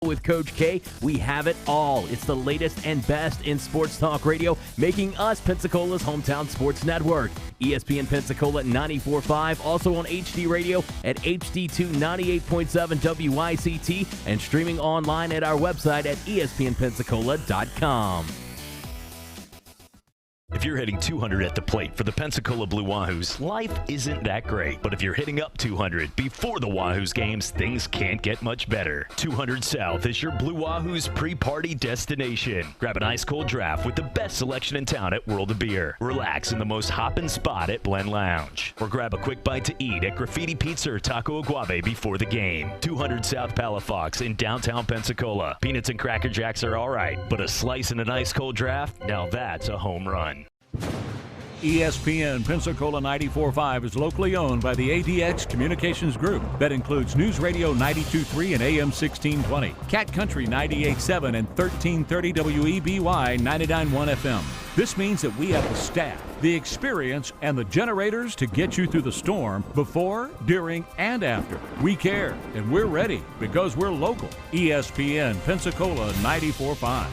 With Coach K, we have it all. It's the latest and best in sports talk radio, making us Pensacola's hometown sports network. ESPN Pensacola 94.5, also on HD radio at HD2 98.7 WYCT, and streaming online at our website at ESPNpensacola.com. If you're hitting 200 at the plate for the Pensacola Blue Wahoos, life isn't that great. But if you're hitting up 200 before the Wahoos games, things can't get much better. 200 South is your Blue Wahoos pre-party destination. Grab an ice-cold draft with the best selection in town at World of Beer. Relax in the most hoppin' spot at Blend Lounge. Or grab a quick bite to eat at Graffiti Pizza or Taco Aguave before the game. 200 South Palafox in downtown Pensacola. Peanuts and Cracker Jacks are all right, but a slice and an ice-cold draft, now that's a home run. ESPN Pensacola 94.5 is locally owned by the ADX Communications Group. That includes News Radio 92.3 and AM 1620, Cat Country 98.7 and 1330 WEBY 99.1 FM. This means that we have the staff, the experience, and the generators to get you through the storm before, during, and after. We care, and we're ready because we're local. ESPN Pensacola 94.5.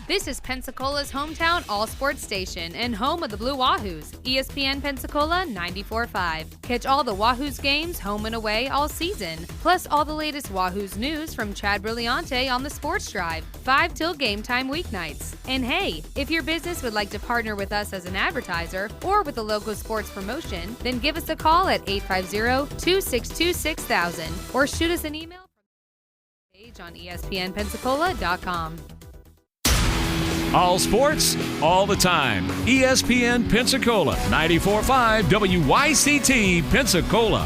This is Pensacola's hometown all-sports station and home of the Blue Wahoos, ESPN Pensacola 94.5. Catch all the Wahoos games home and away all season, plus all the latest Wahoos news from Chad Brilliante on the Sports Drive, 5 till game time weeknights. And hey, if your business would like to partner with us as an advertiser or with a local sports promotion, then give us a call at 850-262-6000 or shoot us an email from the page on ESPNpensacola.com. All sports, all the time. ESPN Pensacola, 94.5 WYCT Pensacola.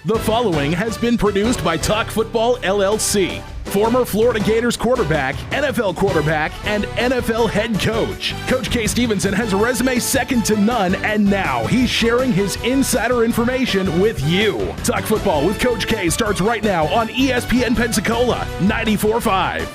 The following has been produced by Talk Football LLC. Former Florida Gators quarterback, NFL quarterback, and NFL head coach. Coach K. Stevenson has a resume second to none, and now he's sharing his insider information with you. Talk Football with Coach K starts right now on ESPN Pensacola 94.5.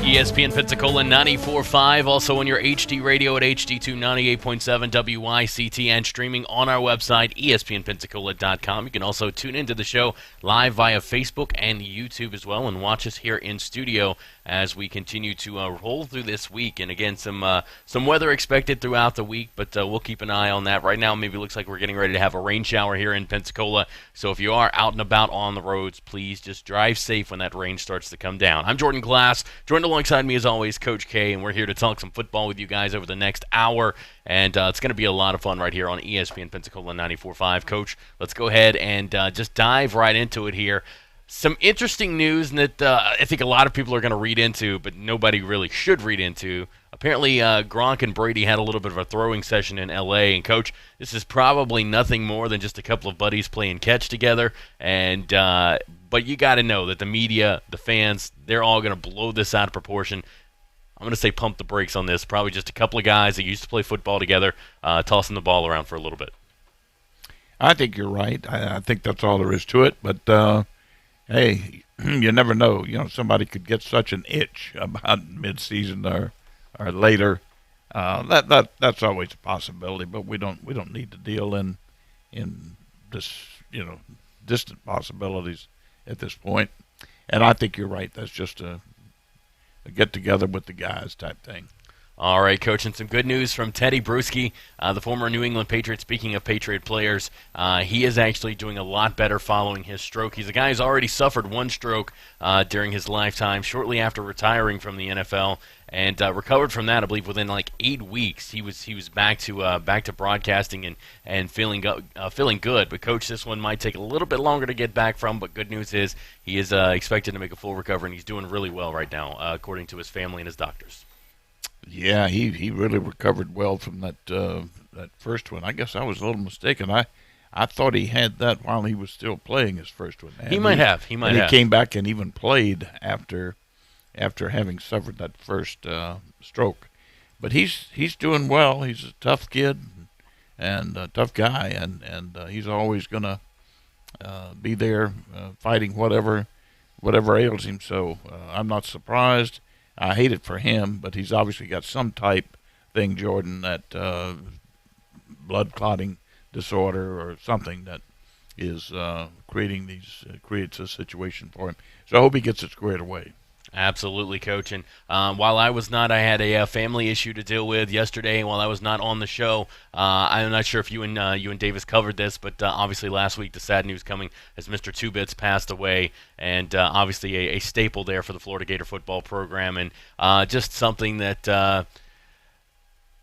ESPN Pensacola 94.5, also on your HD radio at HD2 98.7 WYCT, and streaming on our website, ESPNpensacola.com. You can also tune into the show live via Facebook and YouTube as well, and watch us here in studio as we continue to roll through this week. And again, some weather expected throughout the week, but we'll keep an eye on that. Right now, maybe it looks like we're getting ready to have a rain shower here in Pensacola, so if you are out and about on the roads, please just drive safe when that rain starts to come down. I'm Jordan Glass, joined alongside me as always, Coach K, and we're here to talk some football with you guys over the next hour, and it's going to be a lot of fun right here on ESPN Pensacola 94.5. Coach, let's go ahead and just dive right into it here. Some interesting news that I think a lot of people are going to read into, but nobody really should read into. Apparently, Gronk and Brady had a little bit of a throwing session in L.A., and, Coach, this is probably nothing more than just a couple of buddies playing catch together, and but you got to know that the media, the fans, they're all going to blow this out of proportion. I'm going to say pump the brakes on this. Probably just a couple of guys that used to play football together, tossing the ball around for a little bit. I think you're right. I think that's all there is to it, but hey, you never know. You know, somebody could get such an itch about mid-season or later. That's always a possibility, but we don't need to deal in this, distant possibilities at this point. And I think you're right. That's just a get together with the guys type thing. All right, Coach, and some good news from Teddy Bruschi, the former New England Patriot. Speaking of Patriot players, he is actually doing a lot better following his stroke. He's a guy who's already suffered one stroke during his lifetime, shortly after retiring from the NFL, and recovered from that. I believe within like 8 weeks, he was back to broadcasting and feeling good. But Coach, this one might take a little bit longer to get back from. But good news is he is expected to make a full recovery, and he's doing really well right now, according to his family and his doctors. Yeah, he really recovered well from that first one. I guess I was a little mistaken. I thought he had that while he was still playing his first one. He might have. He came back and even played after having suffered that first stroke. But he's doing well. He's a tough kid and a tough guy, and he's always going to be there fighting whatever ails him. So I'm not surprised. I hate it for him, but he's obviously got some type thing, Jordan, that blood clotting disorder or something that is creates a situation for him. So I hope he gets it squared away. Absolutely, Coach. And while I was not, I had a family issue to deal with yesterday. While I was not on the show, I'm not sure if you and Davis covered this, but obviously last week the sad news coming as Mr. Two Bits passed away, and obviously a staple there for the Florida Gator football program, and just something that.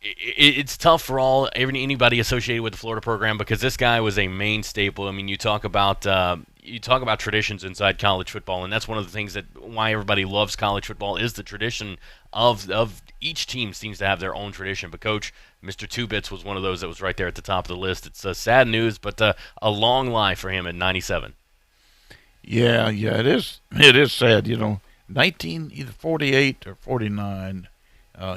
It's tough for anybody associated with the Florida program because this guy was a main staple. I mean, you talk about traditions inside college football, and that's one of the things that why everybody loves college football is the tradition of each team seems to have their own tradition. But Coach, Mr. Two Bits was one of those that was right there at the top of the list. It's sad news, but a long life for him at 97. Yeah, it is. It is sad. 1948 or 49.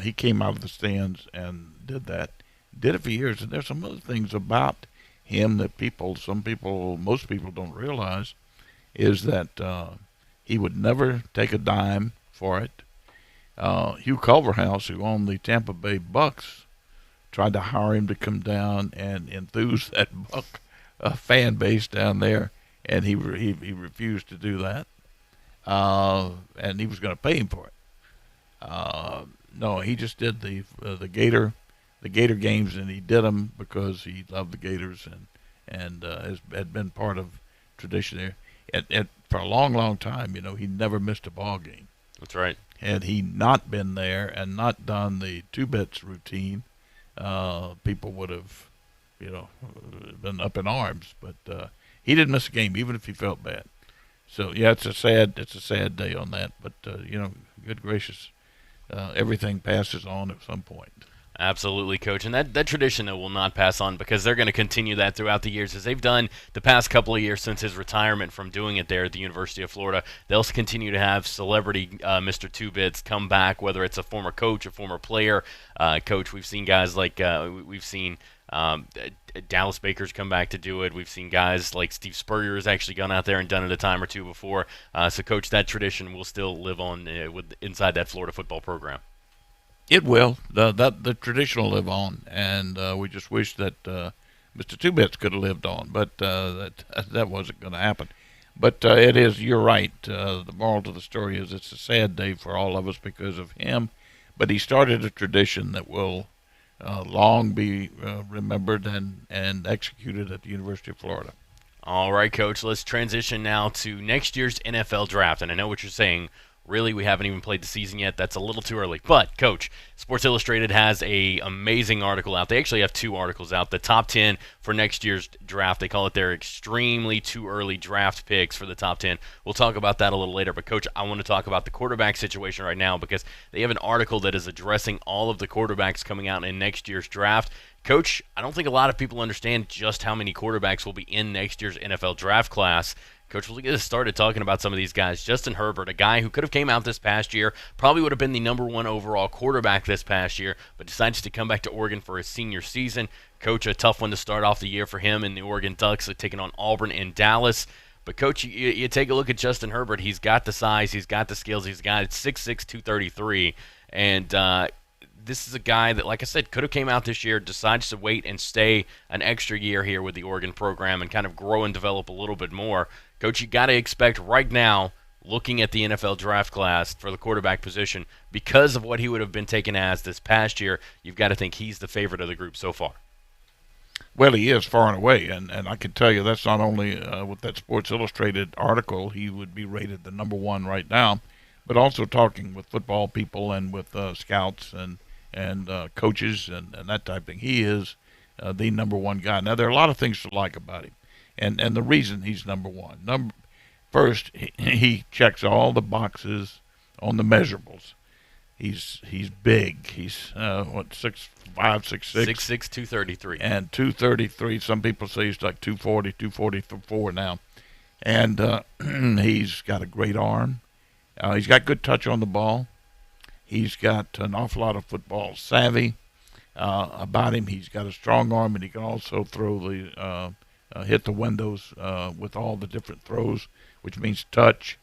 He came out of the stands and did that. Did it for years. And there's some other things about him that most people don't realize is that he would never take a dime for it. Hugh Culverhouse, who owned the Tampa Bay Bucks, tried to hire him to come down and enthuse that Buck fan base down there, and he refused to do that. And he was going to pay him for it. No, he just did the Gator games, and he did them because he loved the Gators and had been part of tradition there. And for a long, long time, he never missed a ball game. That's right. Had he not been there and not done the Two Bits routine, people would have, been up in arms. But he didn't miss a game, even if he felt bad. So yeah, it's a sad day on that. But good gracious. Everything passes on at some point. Absolutely, Coach. And that tradition will not pass on because they're going to continue that throughout the years as they've done the past couple of years since his retirement from doing it there at the University of Florida. They'll continue to have celebrity Mr. Two Bits come back, whether it's a former coach, a former player. Coach, we've seen guys like Dallas Baker's come back to do it. We've seen guys like Steve Spurrier has actually gone out there and done it a time or two before. So, Coach, that tradition will still live on inside that Florida football program. It will. The tradition will live on, and we just wish that Mr. Two Bits could have lived on, but that wasn't going to happen. But it is. You're right. The moral to the story is it's a sad day for all of us because of him, but he started a tradition that will long be remembered and executed at the University of Florida. All right, Coach, let's transition now to next year's NFL draft. And I know what you're saying. Really, we haven't even played the season yet. That's a little too early. But, Coach, Sports Illustrated has an amazing article out. They actually have 2 articles out. The top 10 for next year's draft. They call it their extremely too early draft picks for the top 10. We'll talk about that a little later. But, Coach, I want to talk about the quarterback situation right now because they have an article that is addressing all of the quarterbacks coming out in next year's draft. Coach, I don't think a lot of people understand just how many quarterbacks will be in next year's NFL draft class. Coach, we'll get us started talking about some of these guys. Justin Herbert, a guy who could have came out this past year, probably would have been the number 1 overall quarterback this past year, but decides to come back to Oregon for his senior season. Coach, a tough one to start off the year for him and the Oregon Ducks, taking on Auburn and Dallas. But, Coach, you take a look at Justin Herbert. He's got the size. He's got the skills. He's got 6'6", 233. And this is a guy that, like I said, could have came out this year, decides to wait and stay an extra year here with the Oregon program and kind of grow and develop a little bit more. Coach, you got to expect right now, looking at the NFL draft class for the quarterback position, because of what he would have been taken as this past year, you've got to think he's the favorite of the group so far. Well, he is far and away, and I can tell you that's not only with that Sports Illustrated article, he would be rated the number 1 right now, but also talking with football people and with scouts and coaches and that type of thing. He is the number one guy. Now, there are a lot of things to like about him, and the reason he's number one. First, he checks all the boxes on the measurables. He's big. He's 6'5", 6'6". 6'6", 233. And 233. Some people say he's like 240, 244 now. And he's got a great arm. He's got good touch on the ball. He's got an awful lot of football savvy about him. He's got a strong arm, and he can also throw hit the windows with all the different throws, which means touch,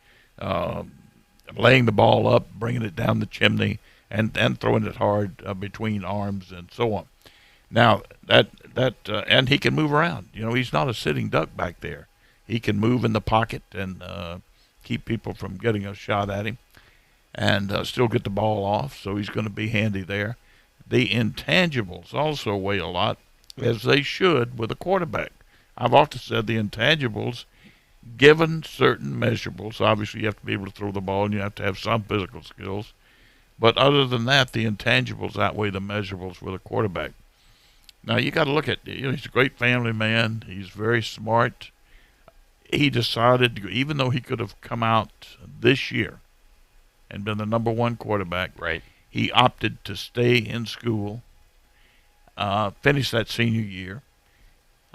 laying the ball up, bringing it down the chimney, and throwing it hard between arms and so on. Now and he can move around. He's not a sitting duck back there. He can move in the pocket and keep people from getting a shot at him, and still get the ball off. So he's going to be handy there. The intangibles also weigh a lot, as they should with a quarterback. I've often said the intangibles, given certain measurables, obviously you have to be able to throw the ball and you have to have some physical skills. But other than that, the intangibles outweigh the measurables with a quarterback. Now, you got to look at, he's a great family man. He's very smart. He decided, even though he could have come out this year and been the number one quarterback, right, he opted to stay in school, finish that senior year.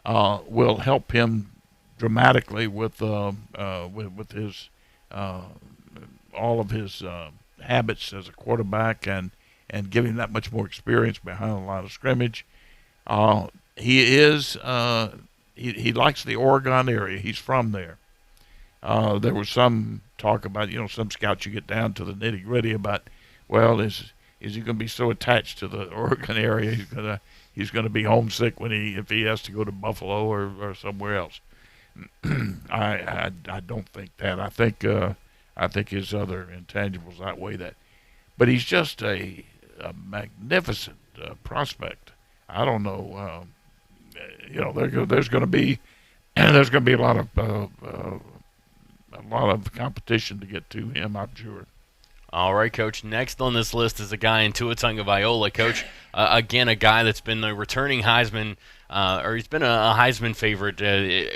Will help him dramatically with his all of his habits as a quarterback, and give him that much more experience behind a lot of scrimmage. He likes the Oregon area. He's from there. There was some talk about, some scouts, you get down to the nitty gritty about, well, is he going to be so attached to the Oregon area he's going to be homesick if he has to go to Buffalo or somewhere else. I don't think that. I think his other intangibles outweigh that. But he's just a magnificent prospect. I don't know. There's going to be a lot of competition to get to him, I'm sure. All right, Coach. Next on this list is a guy in Tua Tagovailoa. Coach, again, a guy that's been the returning Heisman, or he's been a Heisman favorite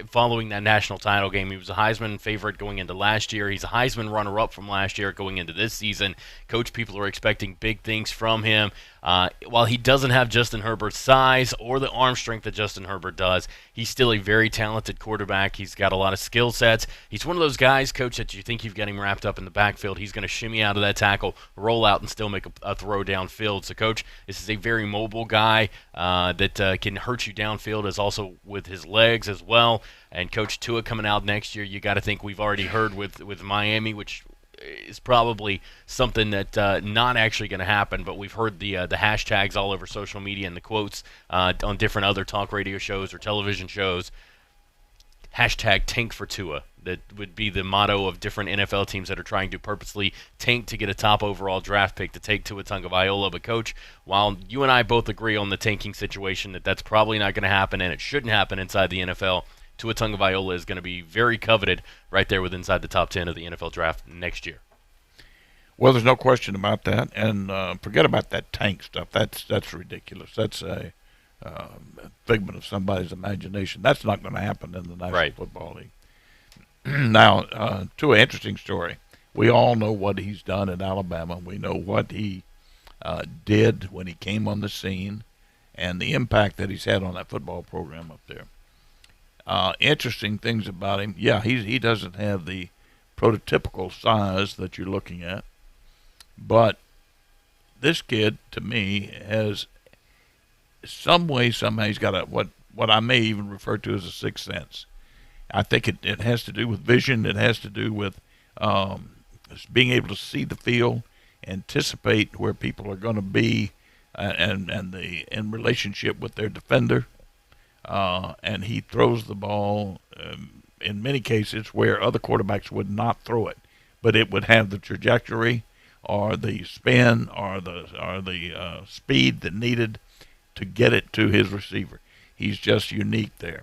following that national title game. He was a Heisman favorite going into last year. He's a Heisman runner-up from last year going into this season. Coach, people are expecting big things from him. While he doesn't have Justin Herbert's size or the arm strength that Justin Herbert does, he's still a very talented quarterback. He's got a lot of skill sets. He's one of those guys, Coach, that you think you've got him wrapped up in the backfield. He's going to shimmy out of that tackle, roll out, and still make a throw downfield. So, Coach, this is a very mobile guy that can hurt you downfield, as also with his legs as well. And, Coach, Tua coming out next year, you got to think we've already heard with Miami, which is probably something that not actually going to happen, but we've heard the hashtags all over social media and the quotes on different other talk radio shows or television shows. Hashtag tank for Tua. That would be the motto of different NFL teams that are trying to purposely tank to get a top overall draft pick to take Tua Tagovailoa. But, Coach, while you and I both agree on the tanking situation, that's probably not going to happen and it shouldn't happen inside the NFL, Tua Tagovailoa is going to be very coveted right there with inside the top 10 of the NFL draft next year. Well, there's no question about that, and forget about that tank stuff. That's ridiculous. That's a figment of somebody's imagination. That's not going to happen in the National Football League. Now, to an interesting story, we all know what he's done at Alabama. We know what he did when he came on the scene and the impact that he's had on that football program up there. Interesting things about him. Yeah, he doesn't have the prototypical size that you're looking at, but this kid, to me, has somehow he's got what I may even refer to as a sixth sense. I think it has to do with vision. It has to do with being able to see the field, anticipate where people are going to be, and in relationship with their defender. And he throws the ball in many cases where other quarterbacks would not throw it, but it would have the trajectory or the spin or the speed that needed to get it to his receiver. He's just unique there.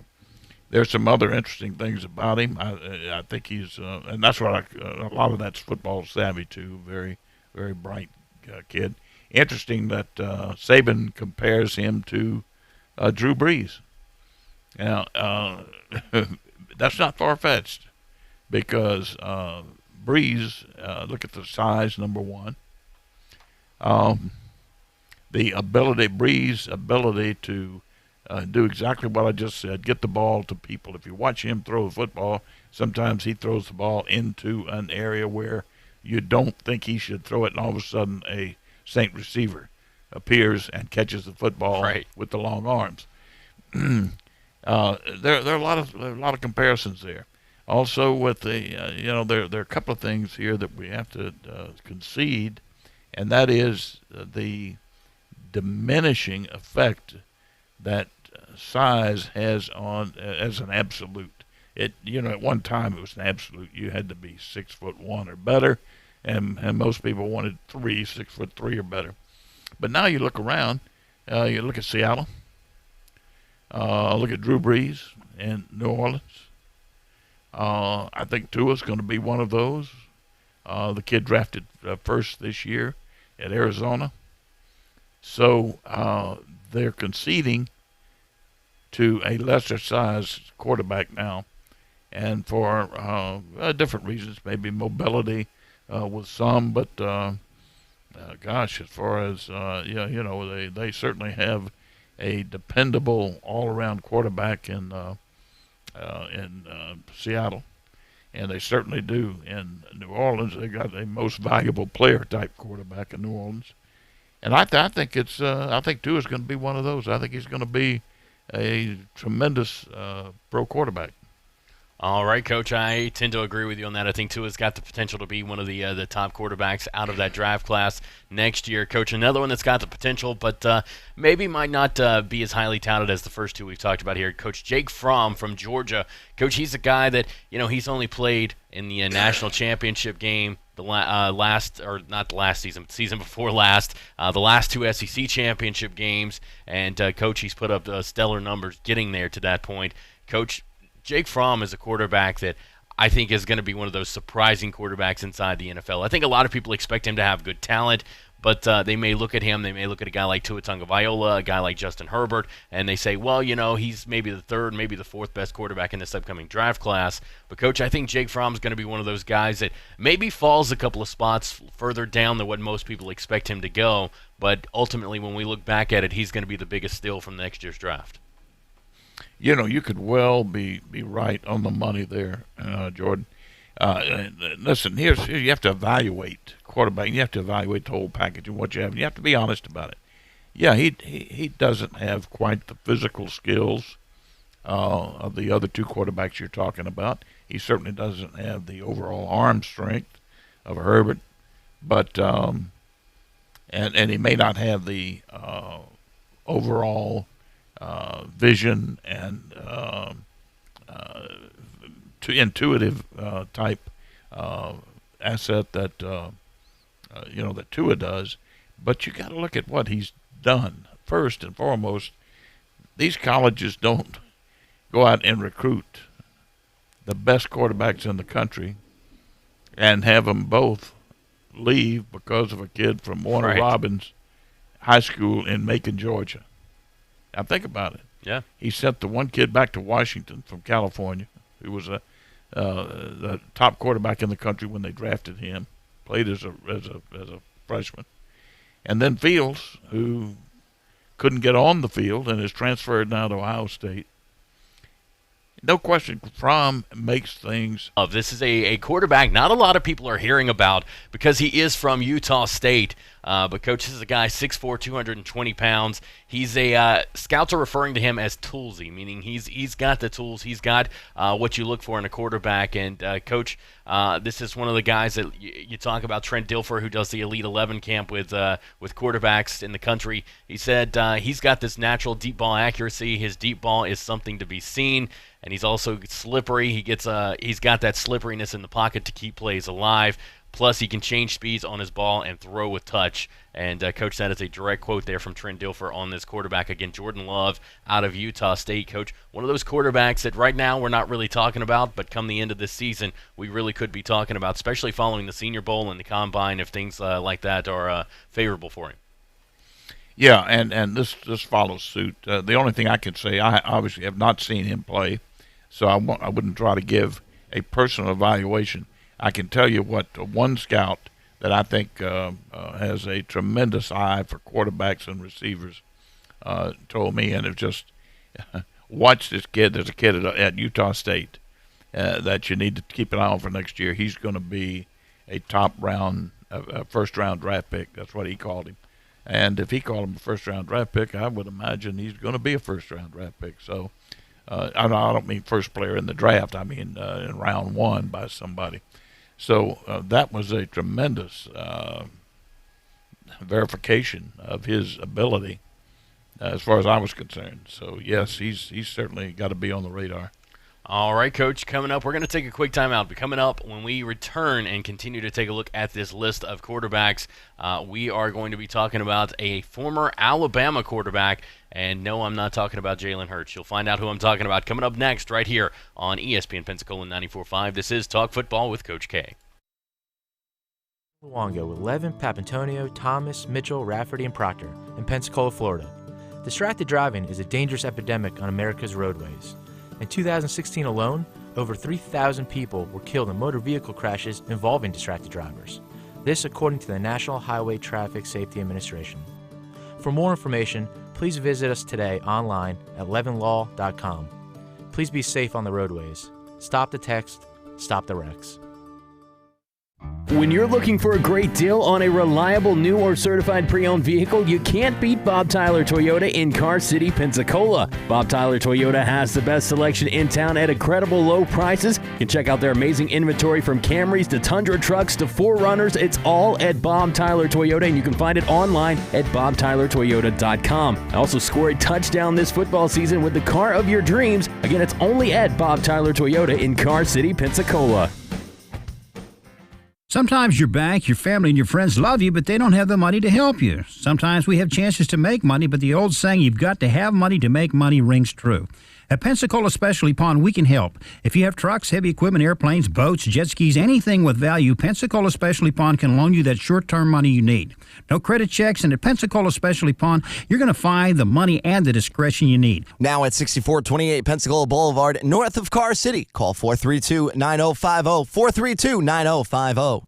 there's some other interesting things about him. I think he's, and that's what a lot of that's football savvy too. Very, very bright kid. Interesting that Saban compares him to Drew Brees. Now, that's not far-fetched because Brees, look at the size, number one. The Brees' ability to do exactly what I just said, get the ball to people. If you watch him throw the football, sometimes he throws the ball into an area where you don't think he should throw it, and all of a sudden a Saint receiver appears and catches the football with the long arms. There are a lot of comparisons there. Also, with the there are a couple of things here that we have to concede, and that is the diminishing effect that size has on as an absolute. At one time it was an absolute. You had to be 6'1" or better, and most people wanted 6'3" or better. But now you look around, you look at Seattle, look at Drew Brees in New Orleans. I think Tua's going to be one of those. The kid drafted first this year at Arizona. So they're conceding to a lesser size quarterback now, and for different reasons, maybe mobility with some, but gosh, as far as they certainly have a dependable all-around quarterback in Seattle, and they certainly do in New Orleans. They got a most valuable player type quarterback in New Orleans, and I think I think Tua is going to be one of those. I think he's going to be a tremendous pro quarterback. All right, Coach, I tend to agree with you on that. I think Tua's got the potential to be one of the top quarterbacks out of that draft class next year. Coach, another one that's got the potential, but maybe might not be as highly touted as the first two we've talked about here. Coach Jake Fromm from Georgia. Coach, he's a guy that, he's only played in the national championship game season before last, the last two SEC championship games, and Coach, he's put up stellar numbers getting there to that point. Coach, Jake Fromm is a quarterback that I think is going to be one of those surprising quarterbacks inside the NFL. I think a lot of people expect him to have good talent, but they may look at him, they may look at a guy like Tua Tagovailoa, a guy like Justin Herbert, and they say, well, he's maybe the third, maybe the fourth best quarterback in this upcoming draft class. But, Coach, I think Jake Fromm is going to be one of those guys that maybe falls a couple of spots further down than what most people expect him to go, but ultimately when we look back at it, he's going to be the biggest steal from next year's draft. You could well be right on the money there, Jordan. Listen, you have to evaluate quarterback. You have to evaluate the whole package and what you have. And you have to be honest about it. Yeah, he doesn't have quite the physical skills of the other two quarterbacks you're talking about. He certainly doesn't have the overall arm strength of Herbert, but and he may not have the overall vision and intuitive type asset that that Tua does. But you got to look at what he's done first and foremost. These colleges don't go out and recruit the best quarterbacks in the country and have them both leave because of a kid from Warner Robins High School in Macon, Georgia. Now think about it. Yeah, he sent the one kid back to Washington from California, who was the top quarterback in the country when they drafted him. Played as a freshman, and then Fields, who couldn't get on the field and is transferred now to Ohio State. No question, Fromm makes things. This is a quarterback not a lot of people are hearing about because he is from Utah State. But, Coach, this is a guy 6'4", 220 pounds. He's scouts are referring to him as toolsy, meaning he's got the tools. He's got what you look for in a quarterback. And, Coach, this is one of the guys that you talk about, Trent Dilfer, who does the Elite 11 camp with quarterbacks in the country. He said he's got this natural deep ball accuracy. His deep ball is something to be seen. And he's also slippery. He's got that slipperiness in the pocket to keep plays alive. Plus, he can change speeds on his ball and throw with touch. And Coach said it's a direct quote there from Trent Dilfer on this quarterback. Again, Jordan Love out of Utah State. Coach, one of those quarterbacks that right now we're not really talking about, but come the end of this season, we really could be talking about, especially following the Senior Bowl and the Combine, if things like that are favorable for him. Yeah, and this follows suit. The only thing I can say, I obviously have not seen him play, so I wouldn't try to give a personal evaluation. I can tell you what one scout that I think has a tremendous eye for quarterbacks and receivers told me, and it just watch this kid. There's a kid at Utah State that you need to keep an eye on for next year. He's going to be a first-round draft pick. That's what he called him. And if he called him a first-round draft pick, I would imagine he's going to be a first-round draft pick. So I don't mean first player in the draft. I mean in round one by somebody. So that was a tremendous verification of his ability as far as I was concerned. So, yes, he's certainly got to be on the radar. All right, Coach, coming up, we're going to take a quick timeout. But coming up, when we return and continue to take a look at this list of quarterbacks, we are going to be talking about a former Alabama quarterback. And no, I'm not talking about Jalen Hurts. You'll find out who I'm talking about coming up next right here on ESPN Pensacola 94.5. This is Talk Football with Coach K. Luongo with Levin, Papantonio, Thomas, Mitchell, Rafferty, and Proctor in Pensacola, Florida. Distracted driving is a dangerous epidemic on America's roadways. In 2016 alone, over 3,000 people were killed in motor vehicle crashes involving distracted drivers. This according to the National Highway Traffic Safety Administration. For more information, please visit us today online at levinlaw.com. Please be safe on the roadways. Stop the text, stop the wrecks. When you're looking for a great deal on a reliable new or certified pre-owned vehicle, you can't beat Bob Tyler Toyota in Car City, Pensacola. Bob Tyler Toyota has the best selection in town at incredible low prices. You can check out their amazing inventory from Camrys to Tundra trucks to 4Runners. It's all at Bob Tyler Toyota, and you can find it online at bobtylertoyota.com. Also score a touchdown this football season with the car of your dreams. Again, it's only at Bob Tyler Toyota in Car City, Pensacola. Sometimes your bank, your family, and your friends love you, but they don't have the money to help you. Sometimes we have chances to make money, but the old saying, you've got to have money to make money, rings true. At Pensacola Specialty Pond, we can help. If you have trucks, heavy equipment, airplanes, boats, jet skis, anything with value, Pensacola Specialty Pond can loan you that short-term money you need. No credit checks, and at Pensacola Specialty Pond, you're going to find the money and the discretion you need. Now at 6428 Pensacola Boulevard, north of Car City. Call 432-9050, 432-9050.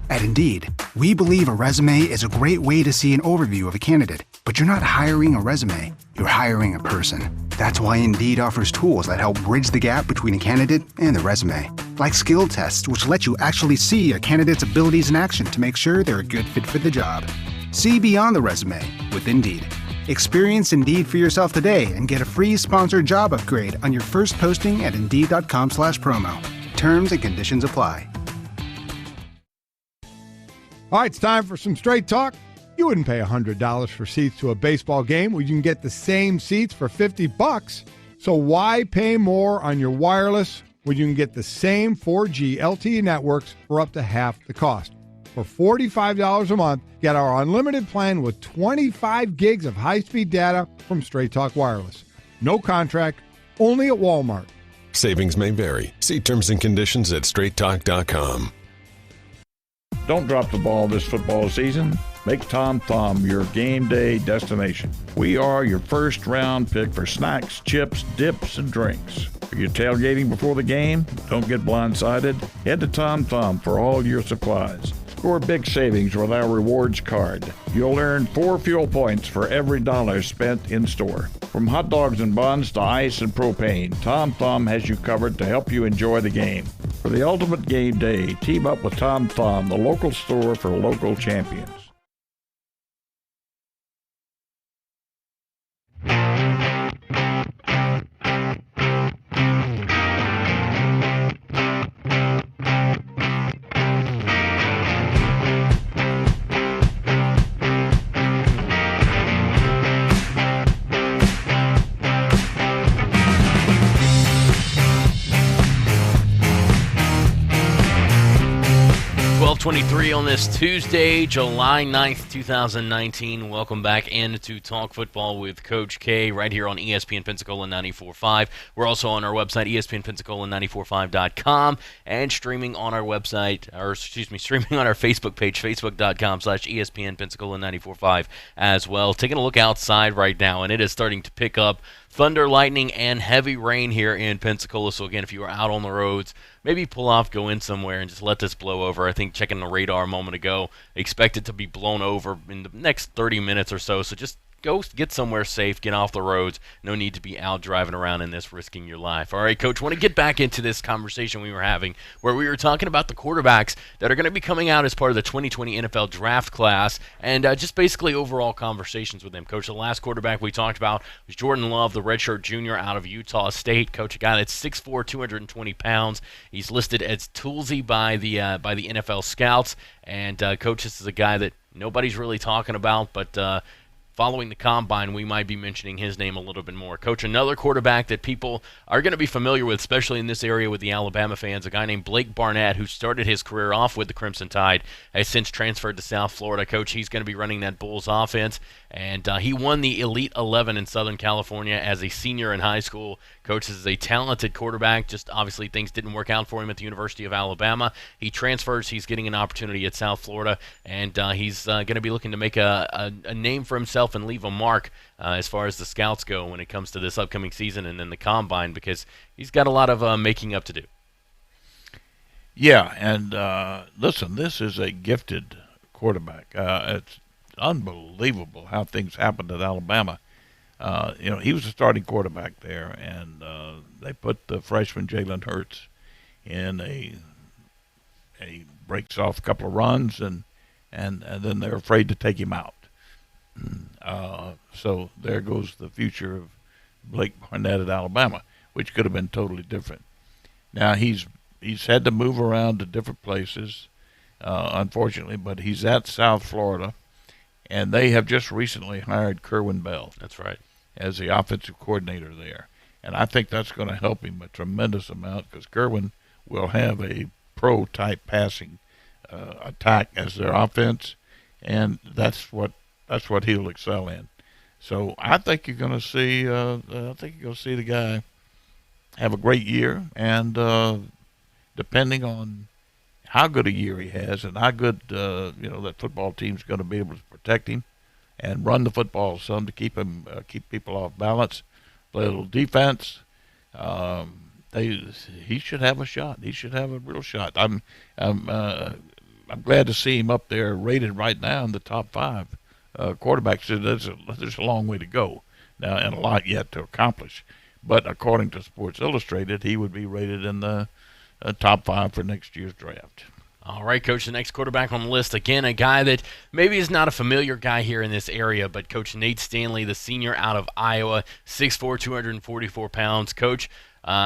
At Indeed, we believe a resume is a great way to see an overview of a candidate. But you're not hiring a resume, you're hiring a person. That's why Indeed offers tools that help bridge the gap between a candidate and the resume. Like skill tests, which let you actually see a candidate's abilities in action to make sure they're a good fit for the job. See beyond the resume with Indeed. Experience Indeed for yourself today and get a free sponsored job upgrade on your first posting at Indeed.com/promo. Terms and conditions apply. All right, it's time for some straight talk. You wouldn't pay $100 for seats to a baseball game where you can get the same seats for $50. So why pay more on your wireless when you can get the same 4G LTE networks for up to half the cost? For $45 a month, get our unlimited plan with 25 gigs of high-speed data from Straight Talk Wireless. No contract, only at Walmart. Savings may vary. See terms and conditions at straighttalk.com. Don't drop the ball this football season. Make Tom Thumb your game day destination. We are your first round pick for snacks, chips, dips, and drinks. Are you tailgating before the game? Don't get blindsided. Head to Tom Thumb for all your supplies. Score big savings with our rewards card. You'll earn 4 fuel points for every $1 spent in store. From hot dogs and buns to ice and propane, Tom Thumb has you covered to help you enjoy the game. For the ultimate game day, team up with Tom Thumb, the local store for local champions. 12:23 on this Tuesday, July 9th, 2019. Welcome back into Talk Football with Coach K right here on ESPN Pensacola 94.5. We're also on our website, ESPNpensacola945.com, and streaming on our website, streaming on our Facebook page, facebook.com/ESPN Pensacola 94.5 as well. Taking a look outside right now, and it is starting to pick up. Thunder, lightning, and heavy rain here in Pensacola. So, again, if you are out on the roads, maybe pull off, go in somewhere, and just let this blow over. I think checking the radar a moment ago, expect it to be blown over in the next 30 minutes or so. So just go get somewhere safe, get off the roads. No need to be out driving around in this, risking your life. All right, Coach, I want to get back into this conversation we were having where we were talking about the quarterbacks that are going to be coming out as part of the 2020 NFL draft class and just basically overall conversations with them. Coach, the last quarterback we talked about was Jordan Love, the redshirt junior out of Utah State. Coach, a guy that's 6'4", 220 pounds. He's listed as toolsy by the NFL scouts. And, Coach, this is a guy that nobody's really talking about, but following the combine, we might be mentioning his name a little bit more. Coach, another quarterback that people are going to be familiar with, especially in this area with the Alabama fans, a guy named Blake Barnett, who started his career off with the Crimson Tide, has since transferred to South Florida. Coach, he's going to be running that Bulls offense, and he won the Elite 11 in Southern California as a senior in high school. Coach, this is a talented quarterback. Just obviously things didn't work out for him at the University of Alabama. He transfers. He's getting an opportunity at South Florida, and he's going to be looking to make a name for himself and leave a mark as far as the scouts go when it comes to this upcoming season and then the combine, because he's got a lot of making up to do. Yeah, and listen, this is a gifted quarterback. It's unbelievable how things happened at Alabama. He was a starting quarterback there, and they put the freshman Jalen Hurts in a breaks off a couple of runs, and then they're afraid to take him out. So there goes the future of Blake Barnett at Alabama, which could have been totally different. Now he's had to move around to different places, unfortunately, but he's at South Florida, and they have just recently hired Kerwin Bell. That's right. As the offensive coordinator there. And I think that's going to help him a tremendous amount because Kerwin will have a pro-type passing attack as their offense, and that's what he'll excel in. So I think you're going to see the guy have a great year, and depending on how good a year he has and how good that football team's going to be able to protect him and run the football some to keep people off balance, play a little defense. He should have a shot. He should have a real shot. I'm glad to see him up there rated right now in the top 5 quarterbacks. There's a long way to go now and a lot yet to accomplish. But according to Sports Illustrated, he would be rated in the top 5 for next year's draft. All right, Coach, the next quarterback on the list, again, a guy that maybe is not a familiar guy here in this area, but Coach Nate Stanley, the senior out of Iowa, 6'4", 244 pounds. Coach,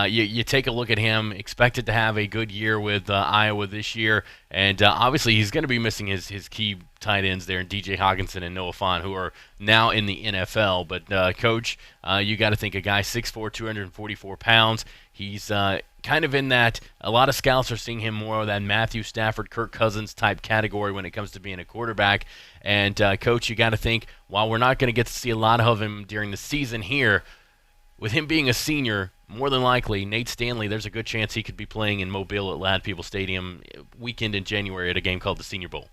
you take a look at him, expected to have a good year with Iowa this year, and obviously he's going to be missing his key tight ends there, DJ Hawkinson and Noah Fant, who are now in the NFL. But, Coach, you got to think a guy 6'4", 244 pounds. He's kind of in that a lot of scouts are seeing him more of that Matthew Stafford, Kirk Cousins type category when it comes to being a quarterback. And, Coach, you got to think, while we're not going to get to see a lot of him during the season here, with him being a senior, more than likely, Nate Stanley, there's a good chance he could be playing in Mobile at Lad People Stadium weekend in January at a game called the Senior Bowl.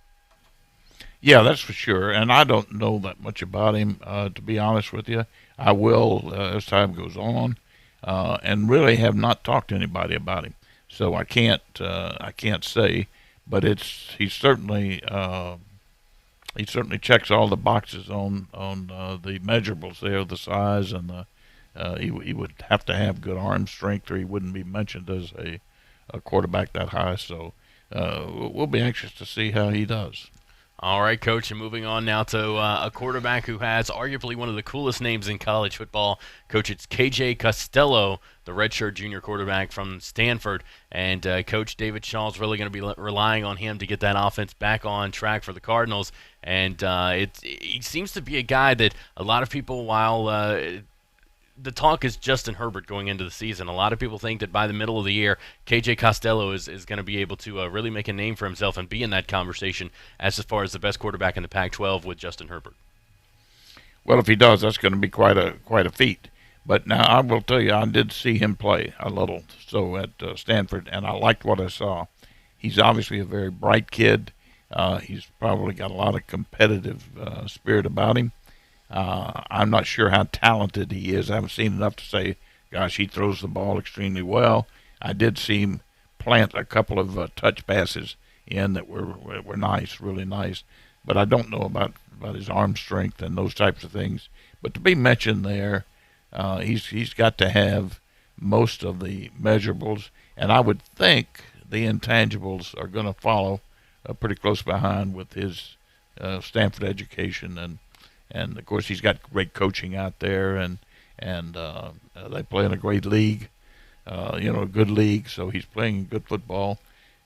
Yeah, that's for sure. And I don't know that much about him, to be honest with you. I will as time goes on, and really have not talked to anybody about him. So I can't say, but he certainly checks all the boxes on the measurables there, the size and the. He would have to have good arm strength, or he wouldn't be mentioned as a quarterback that high. So we'll be anxious to see how he does. All right, Coach, and moving on now to a quarterback who has arguably one of the coolest names in college football. Coach, it's KJ Costello, the redshirt junior quarterback from Stanford. And, Coach, David Shaw's really going to be relying on him to get that offense back on track for the Cardinals. And he seems to be a guy that a lot of people, while the talk is Justin Herbert going into the season. A lot of people think that by the middle of the year, KJ Costello is going to be able to really make a name for himself and be in that conversation as far as the best quarterback in the Pac-12 with Justin Herbert. Well, if he does, that's going to be quite a feat. But now I will tell you, I did see him play a little at Stanford, and I liked what I saw. He's obviously a very bright kid. He's probably got a lot of competitive spirit about him. I'm not sure how talented he is. I haven't seen enough to say, gosh, he throws the ball extremely well. I did see him plant a couple of touch passes in that were nice, really nice. But I don't know about his arm strength and those types of things. But to be mentioned there, he's got to have most of the measurables, and I would think the intangibles are going to follow pretty close behind with his Stanford education, and of course he's got great coaching out there, and they play in a great league, a good league, so he's playing good football.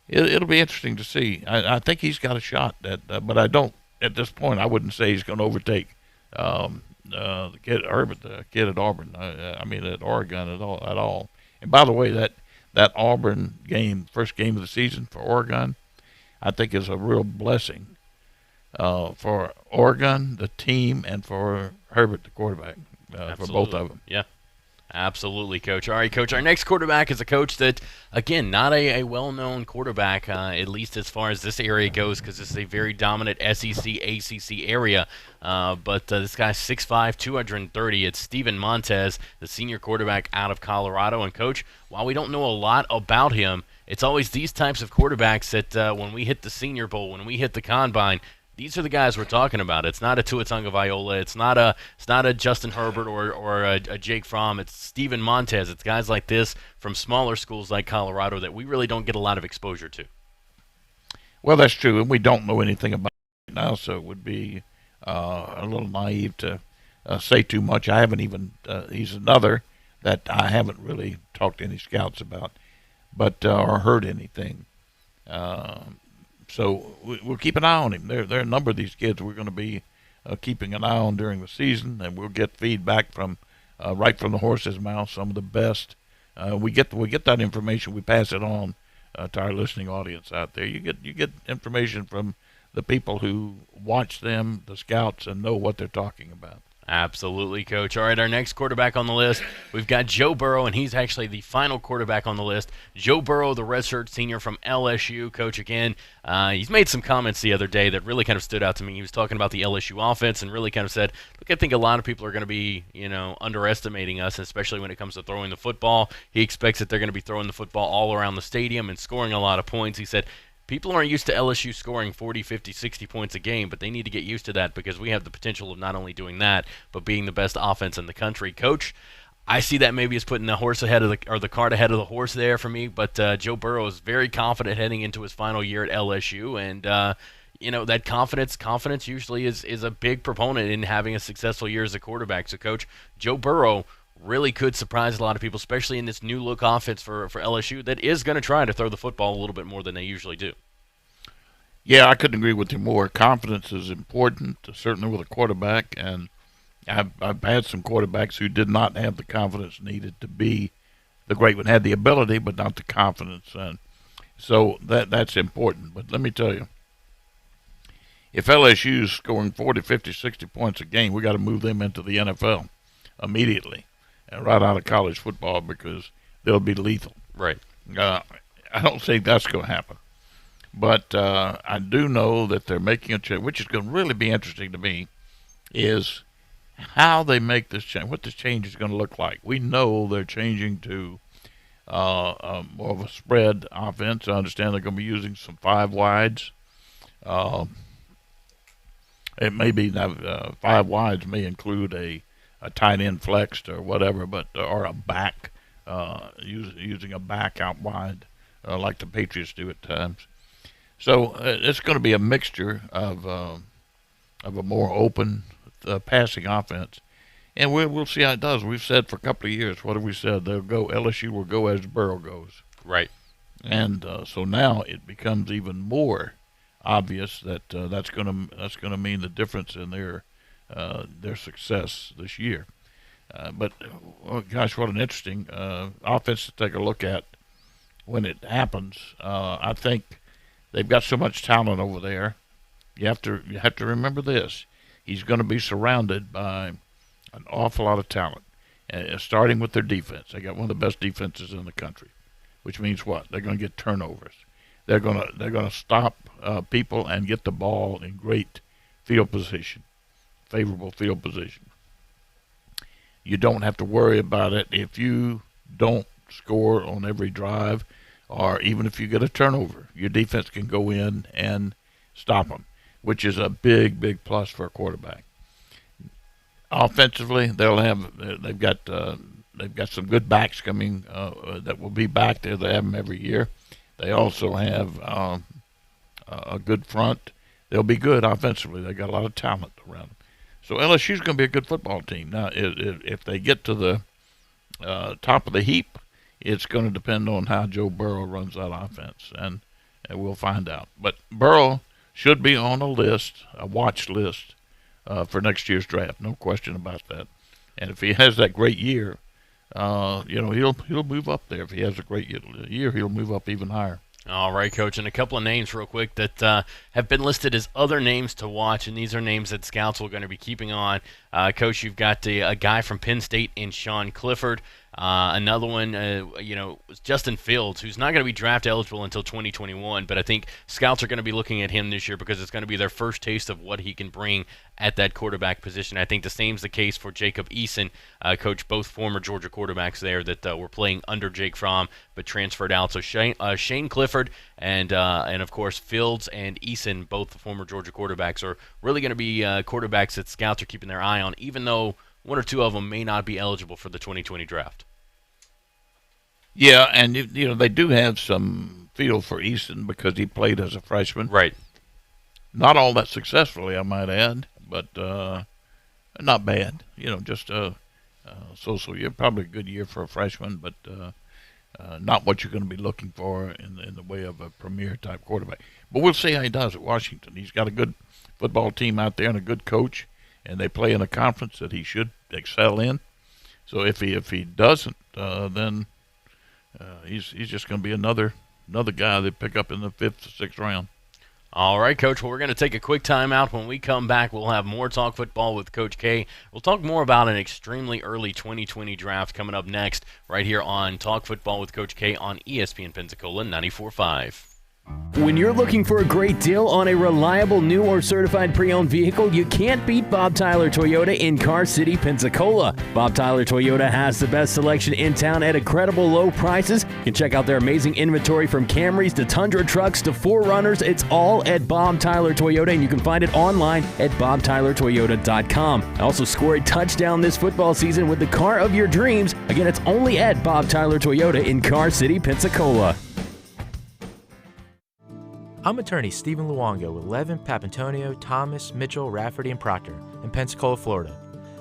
It'll be interesting to see. I think he's got a shot but I don't at this point. I wouldn't say he's going to overtake the kid Herbert, the kid at Auburn. At Oregon at all. And by the way, that Auburn game, first game of the season for Oregon, I think is a real blessing for Oregon, the team, and for Herbert, the quarterback, for both of them. Yeah, absolutely, Coach. All right, Coach, our next quarterback is a coach that, again, not a well-known quarterback, at least as far as this area goes, because this is a very dominant SEC, ACC area. But this guy's 6'5", 230. It's Steven Montez, the senior quarterback out of Colorado. And, Coach, while we don't know a lot about him, it's always these types of quarterbacks that when we hit the Senior Bowl, when we hit the Combine, these are the guys we're talking about. It's not a Tua Tagovailoa. It's not a Justin Herbert or a Jake Fromm. It's Steven Montez. It's guys like this from smaller schools like Colorado that we really don't get a lot of exposure to. Well, that's true, and we don't know anything about it now, so it would be a little naive to say too much. I haven't even he's another that I haven't really talked to any scouts about, but or heard anything. So we'll keep an eye on him. There are a number of these kids we're going to be keeping an eye on during the season, and we'll get feedback from right from the horse's mouth. Some of the best. We get that information. We pass it on to our listening audience out there. You get information from the people who watch them, the scouts, and know what they're talking about. Absolutely, Coach. All right, our next quarterback on the list, we've got Joe Burrow, and he's actually the final quarterback on the list. Joe Burrow, the redshirt senior from LSU. Coach, again, he's made some comments the other day that really kind of stood out to me. He was talking about the LSU offense and really kind of said, look, I think a lot of people are going to be, underestimating us, especially when it comes to throwing the football. He expects that they're going to be throwing the football all around the stadium and scoring a lot of points. He said, people aren't used to LSU scoring 40, 50, 60 points a game, but they need to get used to that because we have the potential of not only doing that, but being the best offense in the country. Coach, I see that maybe as putting the horse ahead of the cart ahead of the horse there for me, but Joe Burrow is very confident heading into his final year at LSU, and that confidence usually is a big proponent in having a successful year as a quarterback. So, Coach, Joe Burrow really could surprise a lot of people, especially in this new look offense for LSU that is going to try to throw the football a little bit more than they usually do. Yeah, I couldn't agree with you more. Confidence is important, certainly with a quarterback, and I've had some quarterbacks who did not have the confidence needed to be the great one. Had the ability, but not the confidence, and so that's important. But let me tell you, if LSU's scoring 40, 50, 60 points a game, we got to move them into the NFL immediately. Right out of college football because they'll be lethal. Right. I don't think that's going to happen. But I do know that they're making a change, which is going to really be interesting to me, is how they make this change, what this change is going to look like. We know they're changing to more of a spread offense. I understand they're going to be using some 5 wides. It may be 5 wides may include a tight end flexed or whatever, but or a back, using a back out wide, like the Patriots do at times. So it's going to be a mixture of a more open passing offense, and we'll see how it does. We've said for a couple of years, what have we said? LSU will go as Burrow goes. Right. And so now it becomes even more obvious that that's going to mean the difference in their success this year. But gosh, what an interesting offense to take a look at when it happens. I think they've got so much talent over there. You have to remember this. He's going to be surrounded by an awful lot of talent, starting with their defense. They got one of the best defenses in the country, which means what? They're going to get turnovers. They're going to stop people and get the ball in great field position, favorable field position. You don't have to worry about it if you don't score on every drive, or even if you get a turnover. Your defense can go in and stop them, which is a big, big plus for a quarterback. Offensively, they've got some good backs coming that will be back there. They have them every year. They also have a good front. They'll be good offensively. They got a lot of talent around them. So LSU's going to be a good football team. Now, if they get to the top of the heap, it's going to depend on how Joe Burrow runs that offense, and we'll find out. But Burrow should be on a watch list for next year's draft. No question about that. And if he has that great year, he'll move up there. If he has a great year, he'll move up even higher. All right, Coach, and a couple of names real quick that have been listed as other names to watch, and these are names that scouts are going to be keeping on. Coach, you've got a guy from Penn State in Sean Clifford. Another one, was Justin Fields, who's not going to be draft eligible until 2021, but I think scouts are going to be looking at him this year because it's going to be their first taste of what he can bring at that quarterback position. I think the same's the case for Jacob Eason, Coach, both former Georgia quarterbacks there that were playing under Jake Fromm but transferred out. So Shane Clifford and of course Fields and Eason, both the former Georgia quarterbacks, are really going to be quarterbacks that scouts are keeping their eye on, even though one or two of them may not be eligible for the 2020 draft. Yeah, and they do have some feel for Easton because he played as a freshman. Right. Not all that successfully, I might add, but not bad. Just so year, probably a good year for a freshman, but not what you're going to be looking for in the way of a premier type quarterback. But we'll see how he does at Washington. He's got a good football team out there and a good coach, and they play in a conference that he should excel in. So if he doesn't, then he's just going to be another guy they pick up in the 5th or 6th round. All right, Coach. Well, we're going to take a quick timeout. When we come back, we'll have more Talk Football with Coach K. We'll talk more about an extremely early 2020 draft coming up next right here on Talk Football with Coach K on ESPN Pensacola 94.5. When you're looking for a great deal on a reliable new or certified pre-owned vehicle, you can't beat Bob Tyler Toyota in Car City, Pensacola. Bob Tyler Toyota has the best selection in town at incredible low prices. You can check out their amazing inventory from Camrys to Tundra trucks to 4Runners. It's all at Bob Tyler Toyota, and you can find it online at bobtylertoyota.com. Also score a touchdown this football season with the car of your dreams. Again, it's only at Bob Tyler Toyota in Car City, Pensacola. I'm attorney Stephen Luongo with Levin, Papantonio, Thomas, Mitchell, Rafferty, and Proctor in Pensacola, Florida.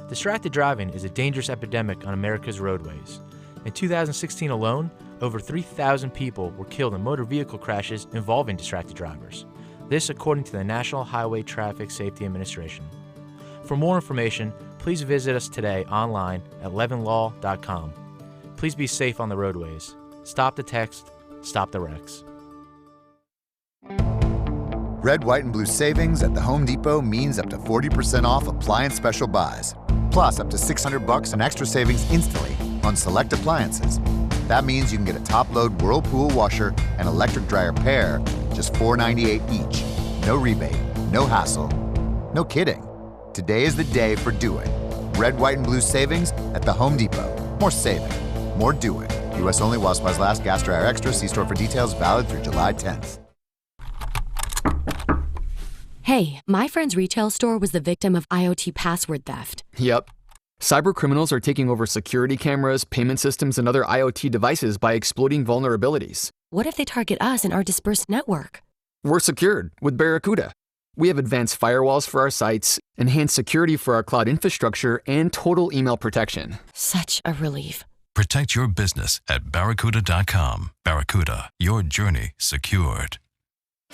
Distracted driving is a dangerous epidemic on America's roadways. In 2016 alone, over 3,000 people were killed in motor vehicle crashes involving distracted drivers. This according to the National Highway Traffic Safety Administration. For more information, please visit us today online at levinlaw.com. Please be safe on the roadways. Stop the text, stop the wrecks. Red, white, and blue savings at the Home Depot means up to 40% off appliance special buys. Plus, up to $600 in extra savings instantly on select appliances. That means you can get a top-load Whirlpool washer and electric dryer pair, just $4.98 each. No rebate, no hassle, no kidding. Today is the day for do it. Red, white, and blue savings at the Home Depot. More saving, more do it. U.S. only while supplies last. Gas dryer extra. See store for details. Valid through July 10th. Hey, my friend's retail store was the victim of IoT password theft. Yep. Cybercriminals are taking over security cameras, payment systems, and other IoT devices by exploiting vulnerabilities. What if they target us and our dispersed network? We're secured with Barracuda. We have advanced firewalls for our sites, enhanced security for our cloud infrastructure, and total email protection. Such a relief. Protect your business at Barracuda.com. Barracuda, your journey secured.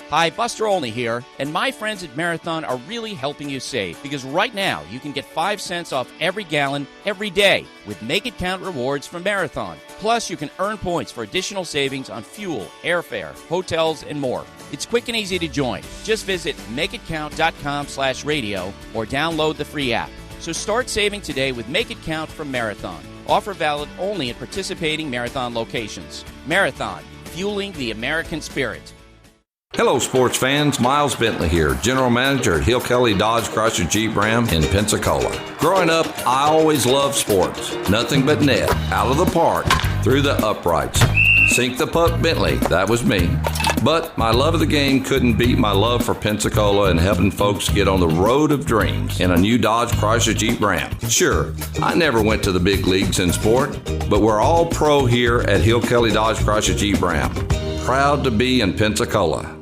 Hi, Buster Olney here, and my friends at Marathon are really helping you save because right now you can get 5 cents off every gallon every day with Make It Count rewards from Marathon. Plus, you can earn points for additional savings on fuel, airfare, hotels, and more. It's quick and easy to join. Just visit makeitcount.com/radio or download the free app. So start saving today with Make It Count from Marathon. Offer valid only at participating Marathon locations. Marathon, fueling the American spirit. Hello, sports fans. Miles Bentley here, General Manager at Hill Kelly Dodge Chrysler Jeep Ram in Pensacola. Growing up, I always loved sports. Nothing but net, out of the park, through the uprights. Sink the puck Bentley, that was me. But my love of the game couldn't beat my love for Pensacola and helping folks get on the road of dreams in a new Dodge Chrysler Jeep Ram. Sure, I never went to the big leagues in sport, but we're all pro here at Hill Kelly Dodge Chrysler Jeep Ram. Proud to be in Pensacola.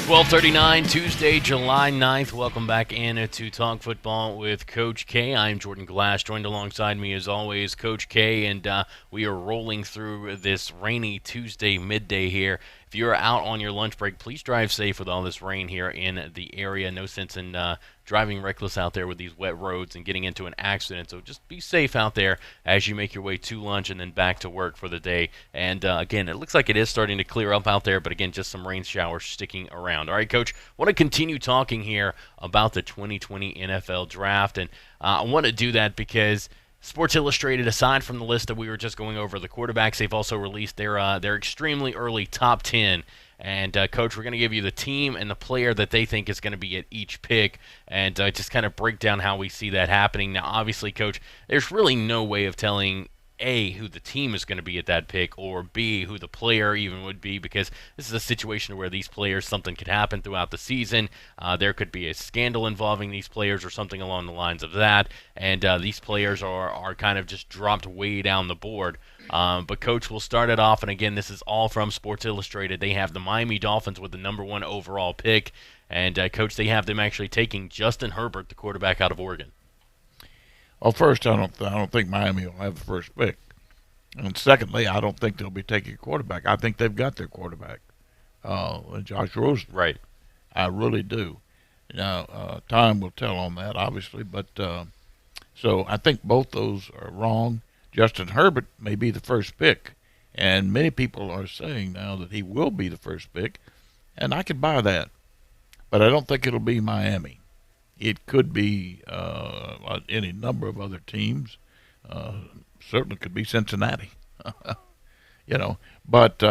12:39, Tuesday, July 9th. Welcome back in to Talk Football with Coach K. I'm Jordan Glass, joined alongside me as always, Coach K, and we are rolling through this rainy Tuesday midday here. If you're out on your lunch break, please drive safe with all this rain here in the area. No sense in driving reckless out there with these wet roads and getting into an accident. So just be safe out there as you make your way to lunch and then back to work for the day. And again, it looks like it is starting to clear up out there, but again, just some rain showers sticking around. All right, Coach, I want to continue talking here about the 2020 NFL Draft, and I want to do that because Sports Illustrated, aside from the list that we were just going over, the quarterbacks, they've also released their extremely early top 10. And, Coach, we're going to give you the team and the player that they think is going to be at each pick and just kind of break down how we see that happening. Now, obviously, Coach, there's really no way of telling, A, who the team is going to be at that pick, or B, who the player even would be, because this is a situation where these players, something could happen throughout the season. There could be a scandal involving these players or something along the lines of that, and these players are kind of just dropped way down the board. But, Coach, we'll start it off, and again, this is all from Sports Illustrated. They have the Miami Dolphins with the number 1 overall pick, and, Coach, they have them actually taking Justin Herbert, the quarterback out of Oregon. Well, first, I don't think Miami will have the first pick. And secondly, I don't think they'll be taking a quarterback. I think they've got their quarterback, Josh Rosen. Right. I really do. Now, time will tell on that, obviously. But so I think both those are wrong. Justin Herbert may be the first pick, and many people are saying now that he will be the first pick, and I could buy that. But I don't think it'll be Miami. It could be any number of other teams. Certainly could be Cincinnati. But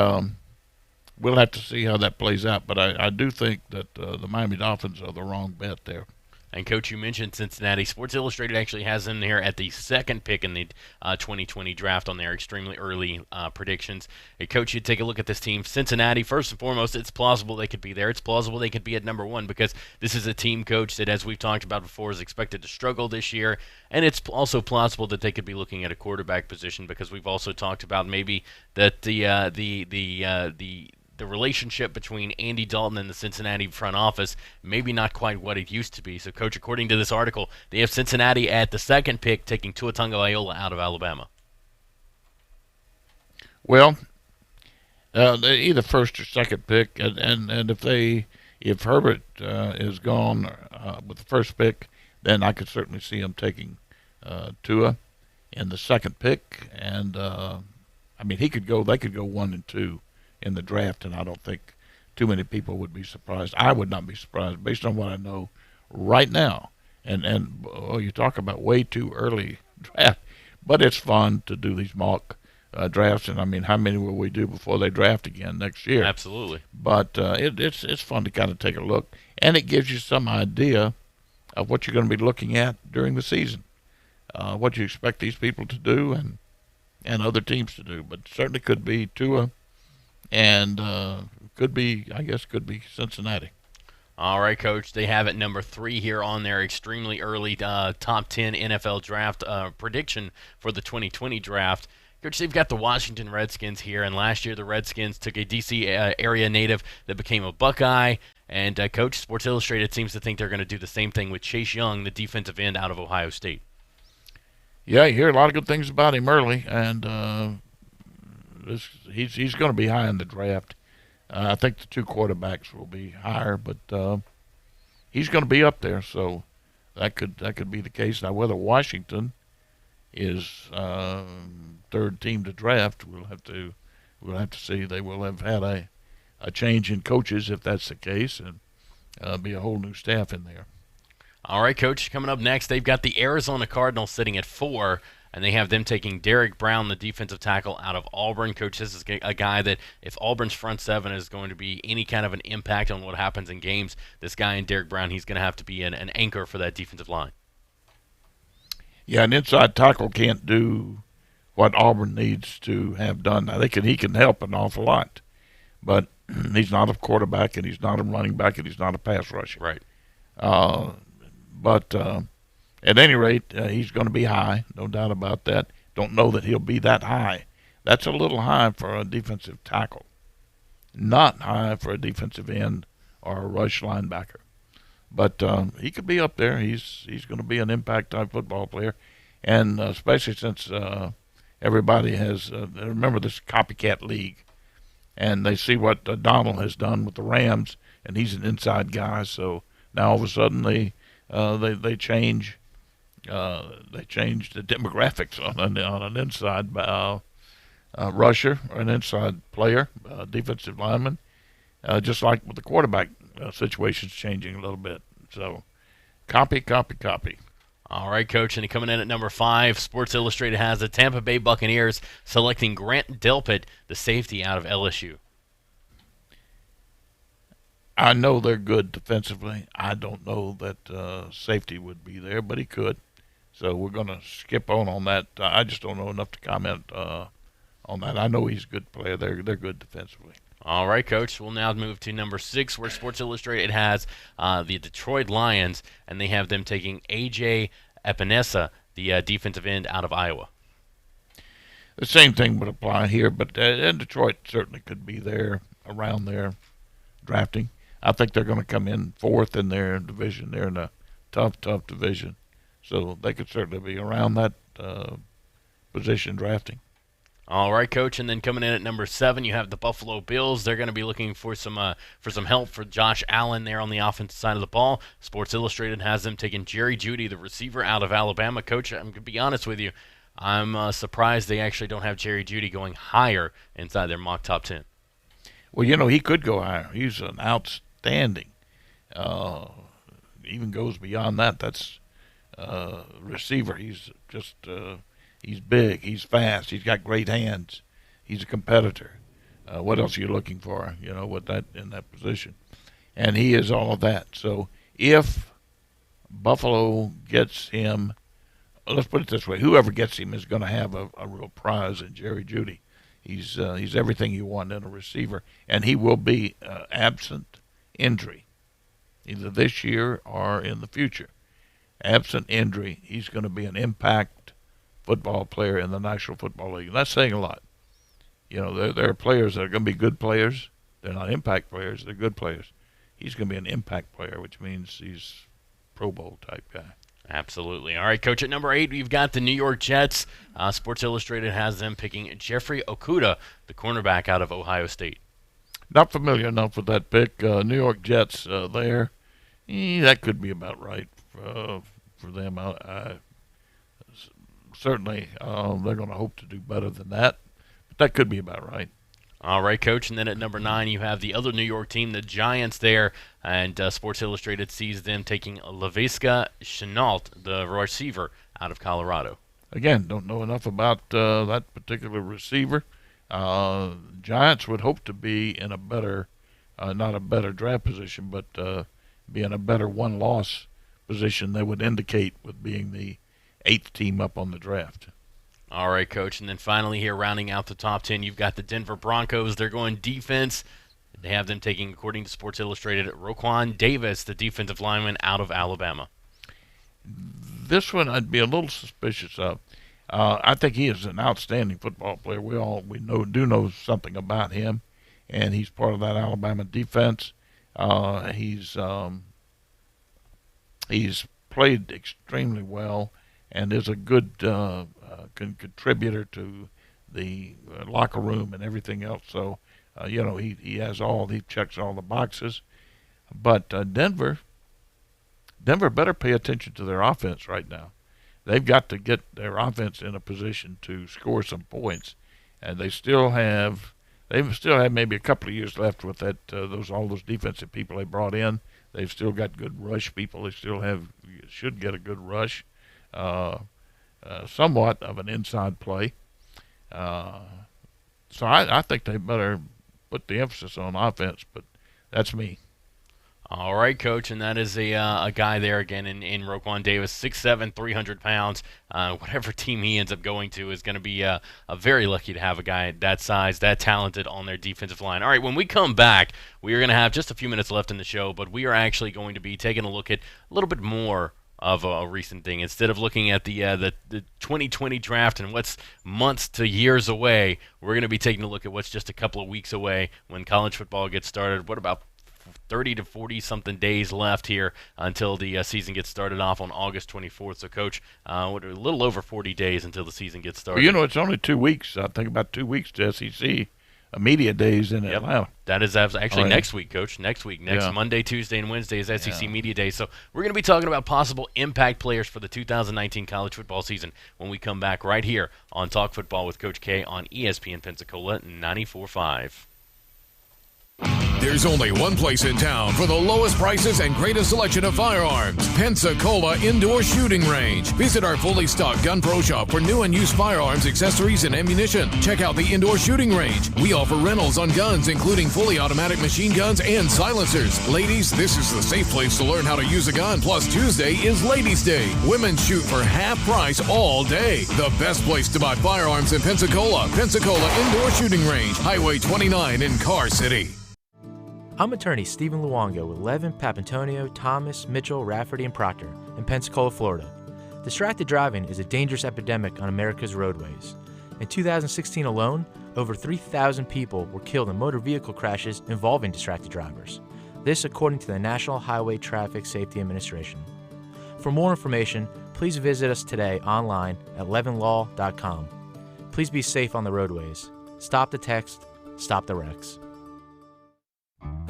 we'll have to see how that plays out. But I do think that the Miami Dolphins are the wrong bet there. And, Coach, you mentioned Cincinnati. Sports Illustrated actually has them there at the second pick in the 2020 draft on their extremely early predictions. Hey, Coach, you take a look at this team. Cincinnati, first and foremost, it's plausible they could be there. It's plausible they could be at number 1 because this is a team, Coach, that, as we've talked about before, is expected to struggle this year. And it's also plausible that they could be looking at a quarterback position because we've also talked about maybe that the relationship between Andy Dalton and the Cincinnati front office maybe not quite what it used to be. So, Coach, according to this article, they have Cincinnati at the second pick taking Tua Tagovailoa out of Alabama. Well, either first or second pick, and if Herbert is gone with the first pick, then I could certainly see him taking Tua in the second pick, and they could go 1 and 2 in the draft, and I don't think too many people would be surprised. I would not be surprised based on what I know right now. And you talk about way too early draft, but it's fun to do these mock drafts. And how many will we do before they draft again next year? Absolutely. But it's fun to kind of take a look, and it gives you some idea of what you're going to be looking at during the season, what you expect these people to do and other teams to do. But certainly could be Tua. And could be Cincinnati. All right, Coach. They have it number 3 here on their extremely early top 10 NFL draft prediction for the 2020 draft. Coach, they've got the Washington Redskins here, and last year the Redskins took a D.C. area native that became a Buckeye. And, Coach, Sports Illustrated seems to think they're going to do the same thing with Chase Young, the defensive end out of Ohio State. Yeah, you hear a lot of good things about him early, and he's going to be high in the draft. I think the 2 quarterbacks will be higher, but he's going to be up there, so that could be the case. Now, whether Washington is third team to draft, we'll have to see. They will have had a change in coaches if that's the case, and be a whole new staff in there. All right, Coach. Coming up next, they've got the Arizona Cardinals sitting at 4. And they have them taking Derek Brown, the defensive tackle out of Auburn. Coach, this is a guy that if Auburn's front 7 is going to be any kind of an impact on what happens in games, this guy in Derek Brown, he's going to have to be an anchor for that defensive line. Yeah, an inside tackle can't do what Auburn needs to have done. Now, he can help an awful lot, but he's not a quarterback, and he's not a running back, and he's not a pass rusher. Right. But at any rate, he's going to be high, no doubt about that. Don't know that he'll be that high. That's a little high for a defensive tackle. Not high for a defensive end or a rush linebacker. But he could be up there. He's going to be an impact-type football player. And especially since everybody has remember this copycat league. And they see what Donald has done with the Rams, and he's an inside guy. So now all of a sudden they change. They changed the demographics on an inside rusher or an inside player, defensive lineman, just like with the quarterback situation's changing a little bit. So copy. All right, Coach, and coming in at number 5, Sports Illustrated has the Tampa Bay Buccaneers selecting Grant Delpit, the safety out of LSU. I know they're good defensively. I don't know that safety would be there, but he could. So we're going to skip on that. I just don't know enough to comment on that. I know he's a good player. They're good defensively. All right, Coach. We'll now move to number 6, where Sports Illustrated has the Detroit Lions, and they have them taking A.J. Epinesa, the defensive end out of Iowa. The same thing would apply here, but and Detroit certainly could be there, around there, drafting. I think they're going to come in 4th in their division. They're in a tough division. So they could certainly be around that position drafting. All right, Coach, and then coming in at number 7, you have the Buffalo Bills. They're going to be looking for some help for Josh Allen there on the offensive side of the ball. Sports Illustrated has them taking Jerry Jeudy, the receiver out of Alabama. Coach, I'm going to be honest with you. I'm surprised they actually don't have Jerry Jeudy going higher inside their mock top 10. Well, he could go higher. He's an outstanding. Even goes beyond that. That's receiver. He's just he's big. He's fast. He's got great hands. He's a competitor. What else are you looking for? With that in that position, and he is all of that. So if Buffalo gets him, let's put it this way: whoever gets him is going to have a real prize in Jerry Jeudy. He's everything you want in a receiver, and he will be absent injury, either this year or in the future. Absent injury, he's going to be an impact football player in the National Football League. And that's saying a lot. There are players that are going to be good players. They're not impact players. They're good players. He's going to be an impact player, which means he's Pro Bowl type guy. Absolutely. All right, Coach, at number 8, we've got the New York Jets. Sports Illustrated has them picking Jeffrey Okudah, the cornerback out of Ohio State. Not familiar enough with that pick. New York Jets there. That could be about right for them. Certainly, they're going to hope to do better than that, but that could be about right. All right, Coach, and then at number 9, you have the other New York team, the Giants there, and Sports Illustrated sees them taking Laviska Shenault, the receiver out of Colorado. Again, don't know enough about that particular receiver. Giants would hope to be in a better, not a better draft position, but be in a better one-loss position they would indicate with being the 8th team up on the draft. All right, Coach. And then finally here, rounding out the top 10, you've got the Denver Broncos. They're going defense. They have them taking, according to Sports Illustrated, Roquan Davis, the defensive lineman out of Alabama. This one I'd be a little suspicious of. I think he is an outstanding football player. We know something about him, and he's part of that Alabama defense. He's played extremely well and is a good contributor to the locker room and everything else. So, he checks all the boxes. But Denver better pay attention to their offense right now. They've got to get their offense in a position to score some points, and they still have maybe a couple of years left with that. All those defensive people they brought in. They've still got good rush people. They should get a good rush, somewhat of an inside play. So I think they better put the emphasis on offense. But that's me. All right, Coach, and that is a guy there again in Roquan Davis, 6'7", 300 pounds. Whatever team he ends up going to is going to be very lucky to have a guy that size, that talented on their defensive line. All right, when we come back, we are going to have just a few minutes left in the show, but we are actually going to be taking a look at a little bit more of a recent thing. Instead of looking at the 2020 draft and what's months to years away, we're going to be taking a look at what's just a couple of weeks away when college football gets started. What about 30 to 40-something days left here until the season gets started off on August 24th. So, Coach, a little over 40 days until the season gets started. Well, it's only 2 weeks. I think about 2 weeks to SEC media days in Atlanta. That is actually next week, Coach. Next Monday, Tuesday, and Wednesday is SEC Media Day. So we're going to be talking about possible impact players for the 2019 college football season when we come back right here on Talk Football with Coach K on ESPN Pensacola 94.5. There's only one place in town for the lowest prices and greatest selection of firearms. Pensacola Indoor Shooting Range. Visit our fully stocked Gun Pro Shop for new and used firearms, accessories, and ammunition. Check out the Indoor Shooting Range. We offer rentals on guns, including fully automatic machine guns and silencers. Ladies, this is the safe place to learn how to use a gun. Plus, Tuesday is Ladies' Day. Women shoot for half price all day. The best place to buy firearms in Pensacola. Pensacola Indoor Shooting Range. Highway 29 in Car City. I'm attorney Stephen Luongo with Levin, Papantonio, Thomas, Mitchell, Rafferty, and Proctor in Pensacola, Florida. Distracted driving is a dangerous epidemic on America's roadways. In 2016 alone, over 3,000 people were killed in motor vehicle crashes involving distracted drivers. This according to the National Highway Traffic Safety Administration. For more information, please visit us today online at levinlaw.com. Please be safe on the roadways. Stop the text, stop the wrecks.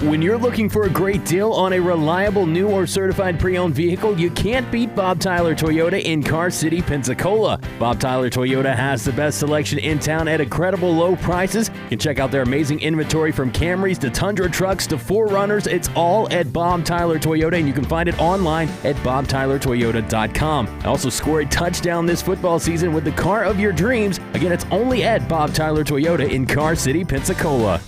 When you're looking for a great deal on a reliable new or certified pre-owned vehicle, you can't beat Bob Tyler Toyota in Car City, Pensacola. Bob Tyler Toyota has the best selection in town at incredible low prices. You can check out their amazing inventory from Camrys to Tundra trucks to 4Runners. It's all at Bob Tyler Toyota, and you can find it online at bobtylertoyota.com. Also score a touchdown this football season with the car of your dreams. Again, it's only at Bob Tyler Toyota in Car City, Pensacola.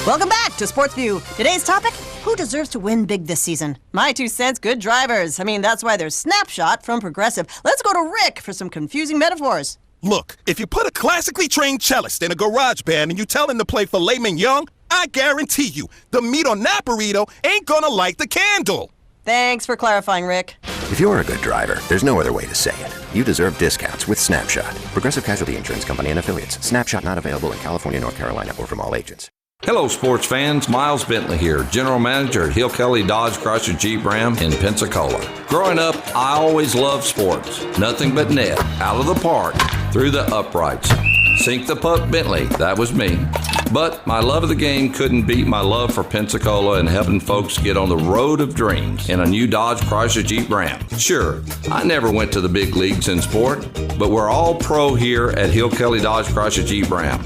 Welcome back to Sports View. Today's topic, who deserves to win big this season? My 2 cents, good drivers. That's why there's Snapshot from Progressive. Let's go to Rick for some confusing metaphors. Look, if you put a classically trained cellist in a garage band and you tell him to play filet mignon, I guarantee you, the meat on that burrito ain't gonna light the candle. Thanks for clarifying, Rick. If you're a good driver, there's no other way to say it. You deserve discounts with Snapshot. Progressive Casualty Insurance Company and Affiliates. Snapshot not available in California, North Carolina, or from all agents. Hello, sports fans. Miles Bentley here, General Manager at Hill Kelly Dodge Chrysler Jeep Ram in Pensacola. Growing up, I always loved sports. Nothing but net, out of the park, through the uprights. Sink the puck Bentley, that was me. But my love of the game couldn't beat my love for Pensacola and helping folks get on the road of dreams in a new Dodge Chrysler Jeep Ram. Sure, I never went to the big leagues in sport, but we're all pro here at Hill Kelly Dodge Chrysler Jeep Ram.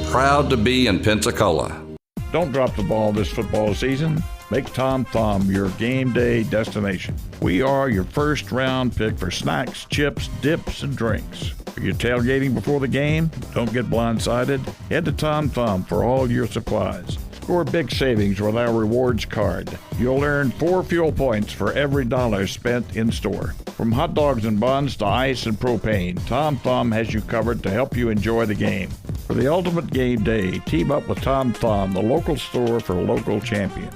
Proud to be in Pensacola. Don't drop the ball this football season. Make Tom Thumb your game day destination. We are your first round pick for snacks, chips, dips, and drinks. Are you tailgating before the game? Don't get blindsided. Head to Tom Thumb for all your supplies. Score big savings with our rewards card. You'll earn 4 fuel points for every $1 spent in store. From hot dogs and buns to ice and propane, Tom Thumb has you covered to help you enjoy the game. For the ultimate game day, team up with Tom Thumb, the local store for local champions.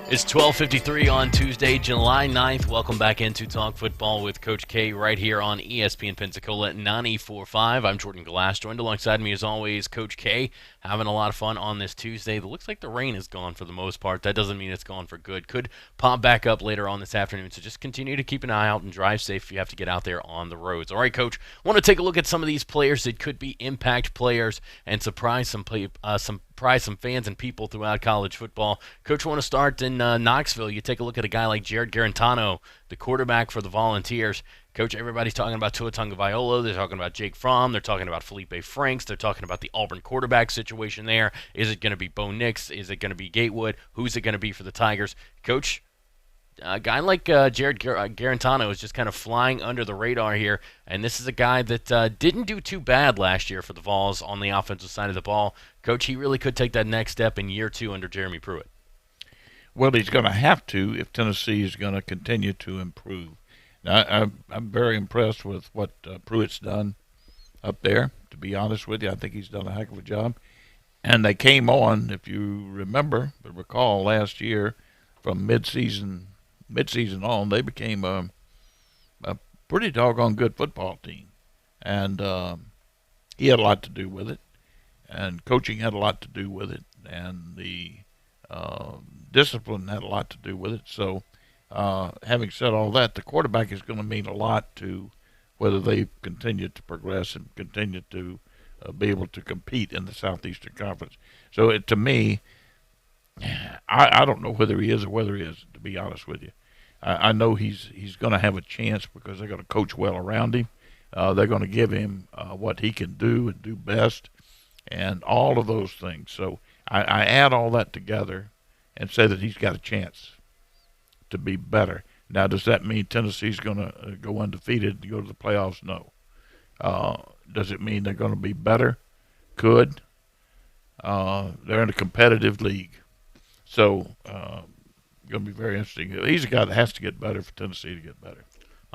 It's 12:53 on Tuesday, July 9th. Welcome back into Talk Football with Coach K right here on ESPN Pensacola 94.5. I'm Jordan Glass, joined alongside me as always, Coach K, having a lot of fun on this Tuesday. It looks like the rain is gone for the most part. That doesn't mean it's gone for good. Could pop back up later on this afternoon, so just continue to keep an eye out and drive safe if you have to get out there on the roads. All right, Coach, I want to take a look at some of these players that could be impact players and surprise some fans and people throughout college football. Coach, I want to start in Knoxville. You take a look at a guy like Jared Garantano, the quarterback for the Volunteers. Coach, everybody's talking about Tua Tagovailoa. They're talking about Jake Fromm. They're talking about Felipe Franks. They're talking about the Auburn quarterback situation there. Is it going to be Bo Nix? Is it going to be Gatewood? Who's it going to be for the Tigers? Coach, a guy like Jared Garantano is just kind of flying under the radar here, and this is a guy that didn't do too bad last year for the Vols on the offensive side of the ball. Coach, he really could take that next step in year 2 under Jeremy Pruitt. Well, he's going to have to if Tennessee is going to continue to improve. Now, I'm very impressed with what Pruitt's done up there, to be honest with you. I think he's done a heck of a job. And they came on, if you recall last year, from mid-season on, they became a pretty doggone good football team. And he had a lot to do with it. And coaching had a lot to do with it. And the discipline had a lot to do with it. So having said all that, the quarterback is going to mean a lot to whether they continue to progress and continue to be able to compete in the Southeastern Conference. So to me, I don't know whether he is or whether he isn't, to be honest with you. I know he's going to have a chance because they're going to coach well around him. They're going to give him what he can do and do best and all of those things. So I add all that together and say that he's got a chance to be better. Now, does that mean Tennessee's going to go undefeated and go to the playoffs? No. Does it mean they're going to be better? Could. They're in a competitive league. So going to be very interesting. He's a guy that has to get better for Tennessee to get better.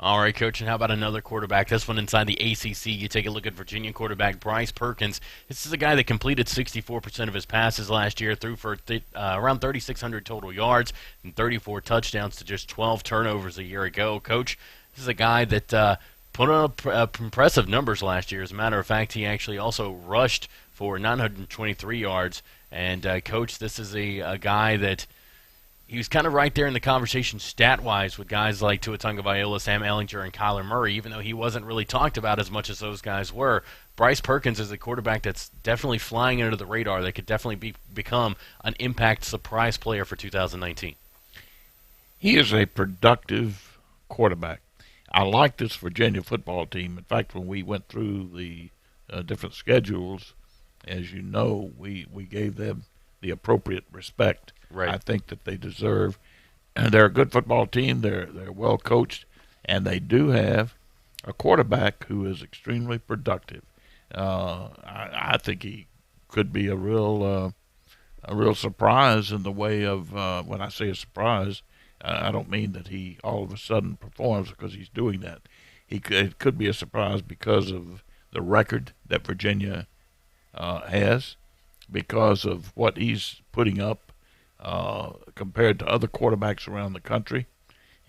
All right, Coach, and how about another quarterback? This one inside the ACC. You take a look at Virginia quarterback Bryce Perkins. This is a guy that completed 64% of his passes last year, threw for around 3,600 total yards and 34 touchdowns to just 12 turnovers a year ago. Coach, this is a guy that put on impressive numbers last year. As a matter of fact, he actually also rushed for 923 yards. And, Coach, this is a guy that he was kind of right there in the conversation stat-wise with guys like Tua Tagovailoa, Sam Ehlinger, and Kyler Murray, even though he wasn't really talked about as much as those guys were. Bryce Perkins is a quarterback that's definitely flying under the radar. That could definitely become an impact surprise player for 2019. He is a productive quarterback. I like this Virginia football team. In fact, when we went through the different schedules, as you know, we gave them the appropriate respect. Right. I think that they deserve. And they're a good football team. They're well coached, and they do have a quarterback who is extremely productive. I think he could be a real surprise in the way of when I say a surprise, I don't mean that he all of a sudden performs because he's doing that. It could be a surprise because of the record that Virginia has, because of what he's putting up compared to other quarterbacks around the country.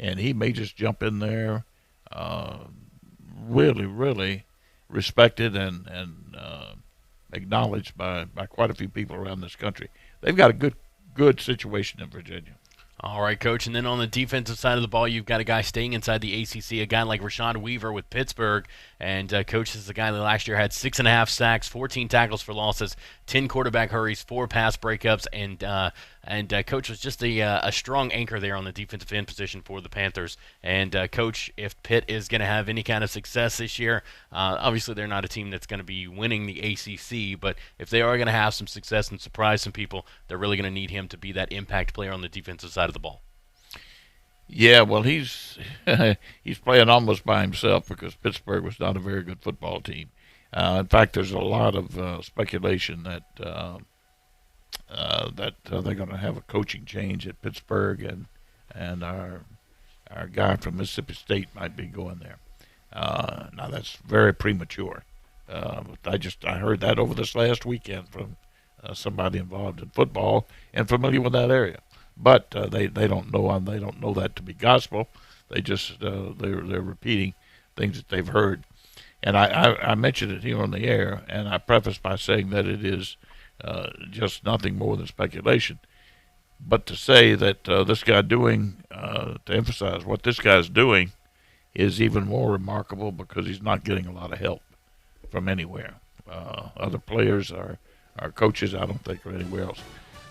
And he may just jump in there really, really respected and acknowledged by quite a few people around this country. They've got a good situation in Virginia. All right, Coach. And then on the defensive side of the ball, you've got a guy staying inside the ACC, a guy like Rashawn Weaver with Pittsburgh. And, Coach, this is a guy that last year had 6.5 sacks, 14 tackles for losses, 10 quarterback hurries, 4 pass breakups, and Coach was just a strong anchor there on the defensive end position for the Panthers. And, Coach, if Pitt is going to have any kind of success this year, obviously they're not a team that's going to be winning the ACC, but if they are going to have some success and surprise some people, they're really going to need him to be that impact player on the defensive side of the ball. Yeah, well, he's playing almost by himself because Pittsburgh was not a very good football team. In fact, there's a lot of speculation that they're going to have a coaching change at Pittsburgh, and our guy from Mississippi State might be going there. Now that's very premature. I heard that over this last weekend from somebody involved in football and familiar with that area. But they don't know that to be gospel. They just they're repeating things that they've heard. And I mentioned it here on the air, and I preface by saying that it is just nothing more than speculation. But to say that this guy to emphasize what this guy's doing is even more remarkable because he's not getting a lot of help from anywhere. Other players or coaches, I don't think, or anywhere else.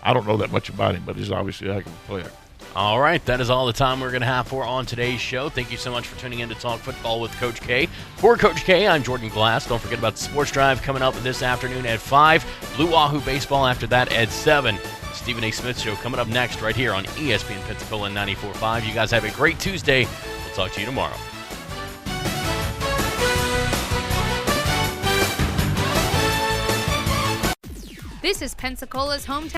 I don't know that much about him, but he's obviously a heck of a player. All right, that is all the time we're going to have for on today's show. Thank you so much for tuning in to Talk Football with Coach K. For Coach K, I'm Jordan Glass. Don't forget about the Sports Drive coming up this afternoon at 5. Blue Wahoo Baseball after that at 7. Stephen A. Smith Show coming up next right here on ESPN Pensacola 94.5. You guys have a great Tuesday. We'll talk to you tomorrow. This is Pensacola's hometown.